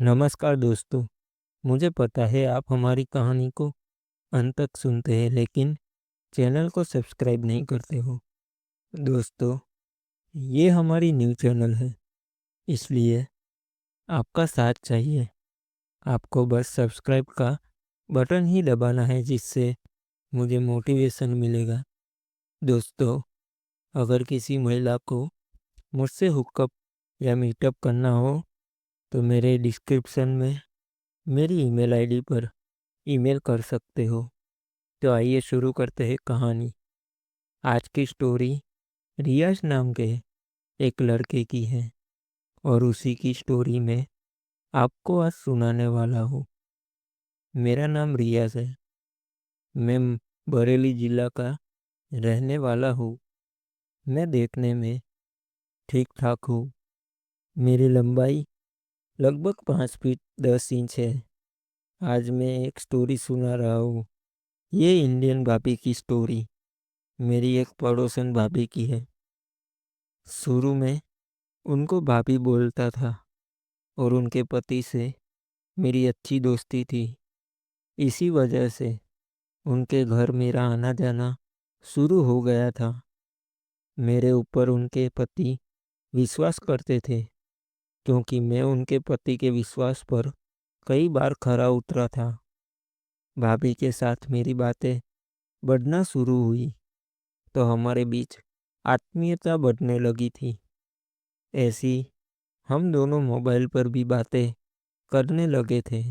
नमस्कार दोस्तों। मुझे पता है आप हमारी कहानी को अंत तक सुनते हैं लेकिन चैनल को सब्सक्राइब नहीं करते हो। दोस्तों, ये हमारी न्यू चैनल है, इसलिए आपका साथ चाहिए। आपको बस सब्सक्राइब का बटन ही दबाना है, जिससे मुझे मोटिवेशन मिलेगा। दोस्तों, अगर किसी महिला को मुझसे हुकअप या मीटअप करना हो तो मेरे डिस्क्रिप्शन में मेरी ईमेल आईडी पर ईमेल कर सकते हो। तो आइए शुरू करते हैं कहानी। आज की स्टोरी रियाज नाम के एक लड़के की है और उसी की स्टोरी में आपको आज सुनाने वाला हूँ। मेरा नाम रियाज है। मैं बरेली जिला का रहने वाला हूँ। मैं देखने में ठीक ठाक हूँ। मेरी लंबाई लगभग 5 फीट 10 इंच है। आज मैं एक स्टोरी सुना रहा हूँ। ये इंडियन भाभी की स्टोरी मेरी एक पड़ोसन भाभी की है। शुरू में उनको भाभी बोलता था और उनके पति से मेरी अच्छी दोस्ती थी। इसी वजह से उनके घर मेरा आना जाना शुरू हो गया था। मेरे ऊपर उनके पति विश्वास करते थे, क्योंकि मैं उनके पति के विश्वास पर कई बार खरा उतरा था। भाभी के साथ मेरी बातें बढ़ना शुरू हुई तो हमारे बीच आत्मीयता बढ़ने लगी थी। ऐसी हम दोनों मोबाइल पर भी बातें करने लगे थे।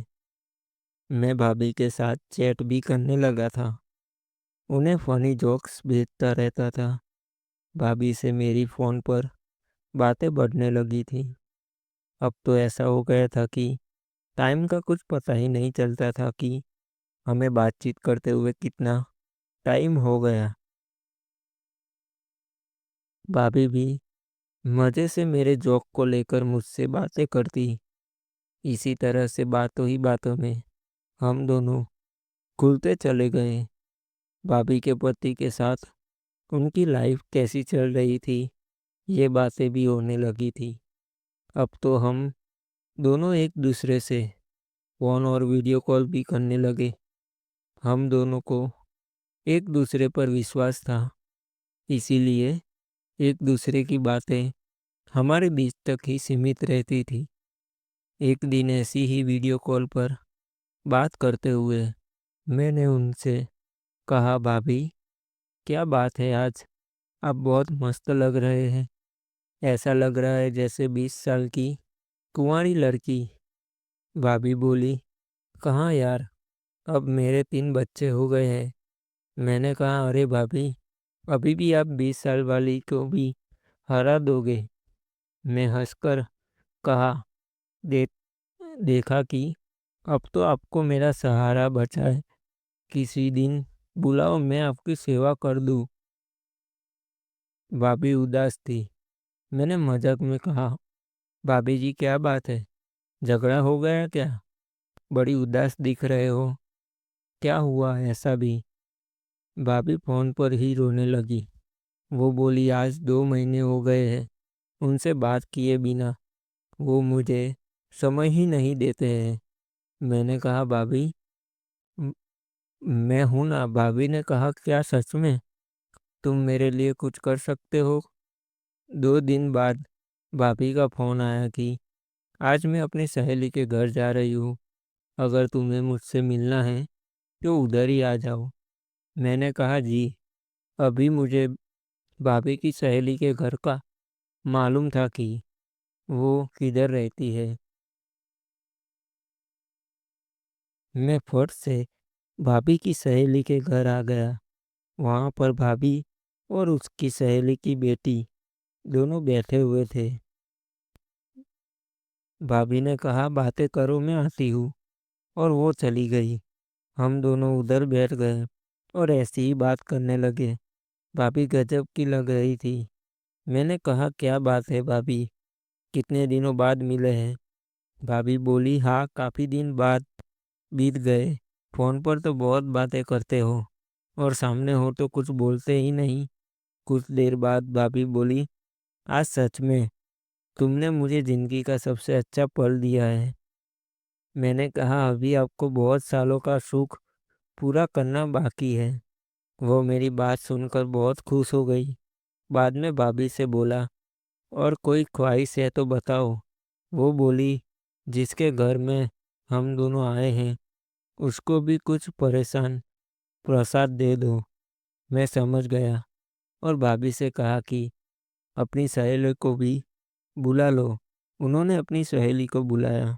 मैं भाभी के साथ चैट भी करने लगा था। उन्हें फनी जोक्स भेजता रहता था। भाभी से मेरी फ़ोन पर बातें बढ़ने लगी थी। अब तो ऐसा हो गया था कि टाइम का कुछ पता ही नहीं चलता था कि हमें बातचीत करते हुए कितना टाइम हो गया। भाभी भी मज़े से मेरे जोक को लेकर मुझसे बातें करती। इसी तरह से बातों ही बातों में हम दोनों खुलते चले गए। भाभी के पति के साथ उनकी लाइफ कैसी चल रही थी, ये बातें भी होने लगी थी। अब तो हम दोनों एक दूसरे से फ़ोन और वीडियो कॉल भी करने लगे। हम दोनों को एक दूसरे पर विश्वास था, इसीलिए एक दूसरे की बातें हमारे बीच तक ही सीमित रहती थी। एक दिन ऐसी ही वीडियो कॉल पर बात करते हुए मैंने उनसे कहा, भाभी क्या बात है आज? आप बहुत मस्त लग रहे हैं। ऐसा लग रहा है जैसे 20 साल की कुंवारी लड़की। भाभी बोली, कहाँ यार, अब मेरे 3 बच्चे हो गए हैं। मैंने कहा, अरे भाभी, अभी भी आप 20 साल वाली को भी हरा दोगे। मैं हंसकर कहा, दे, देखा कि अब तो आपको मेरा सहारा बचा है। किसी दिन बुलाओ, मैं आपकी सेवा कर दूँ। भाभी उदास थी। मैंने मजाक में कहा, भाभी जी क्या बात है, झगड़ा हो गया क्या? बड़ी उदास दिख रहे हो। क्या हुआ ऐसा भी? भाभी फ़ोन पर ही रोने लगी। वो बोली, आज 2 महीने हो गए हैं उनसे बात किए बिना। वो मुझे समय ही नहीं देते हैं। मैंने कहा, भाभी म- मैं हूं ना। भाभी ने कहा, क्या सच में तुम मेरे लिए कुछ कर सकते हो? 2 दिन बाद भाभी का फ़ोन आया कि आज मैं अपनी सहेली के घर जा रही हूँ। अगर तुम्हें मुझसे मिलना है तो उधर ही आ जाओ। मैंने कहा, जी। अभी मुझे भाभी की सहेली के घर का मालूम था कि वो किधर रहती है। मैं फट से भाभी की सहेली के घर आ गया। वहाँ पर भाभी और उसकी सहेली की बेटी दोनों बैठे हुए थे। भाभी ने कहा, बातें करो, मैं आती हूँ। और वो चली गई। हम दोनों उधर बैठ गए और ऐसी ही बात करने लगे। भाभी गजब की लग रही थी। मैंने कहा, क्या बात है भाभी, कितने दिनों बाद मिले हैं? भाभी बोली, हाँ काफ़ी दिन बाद बीत गए। फ़ोन पर तो बहुत बातें करते हो और सामने हो तो कुछ बोलते ही नहीं। कुछ देर बाद भाभी बोली, आज सच में तुमने मुझे ज़िंदगी का सबसे अच्छा पल दिया है। मैंने कहा अभी आपको बहुत सालों का सुख पूरा करना बाकी है। वो मेरी बात सुनकर बहुत खुश हो गई। बाद में भाभी से बोला, और कोई ख्वाहिश है तो बताओ। वो बोली, जिसके घर में हम दोनों आए हैं उसको भी कुछ परेशान प्रसाद दे दो। मैं समझ गया और भाभी से कहा कि अपनी सहेली को भी बुला लो। उन्होंने अपनी सहेली को बुलाया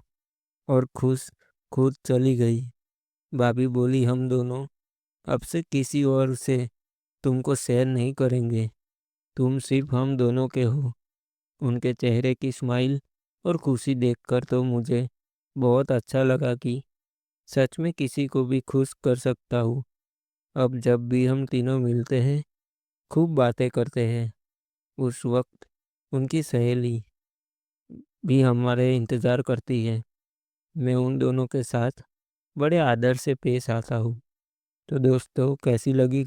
और खुश खुद चली गई। भाभी बोली, हम दोनों अब से किसी और से तुमको शेयर नहीं करेंगे। तुम सिर्फ हम दोनों के हो। उनके चेहरे की स्माइल और खुशी देखकर तो मुझे बहुत अच्छा लगा कि सच में किसी को भी खुश कर सकता हूँ। अब जब भी हम तीनों मिलते हैं खूब बातें करते हैं। उस वक्त उनकी सहेली भी हमारे इंतज़ार करती है। मैं उन दोनों के साथ बड़े आदर से पेश आता हूँ। तो दोस्तों, कैसी लगी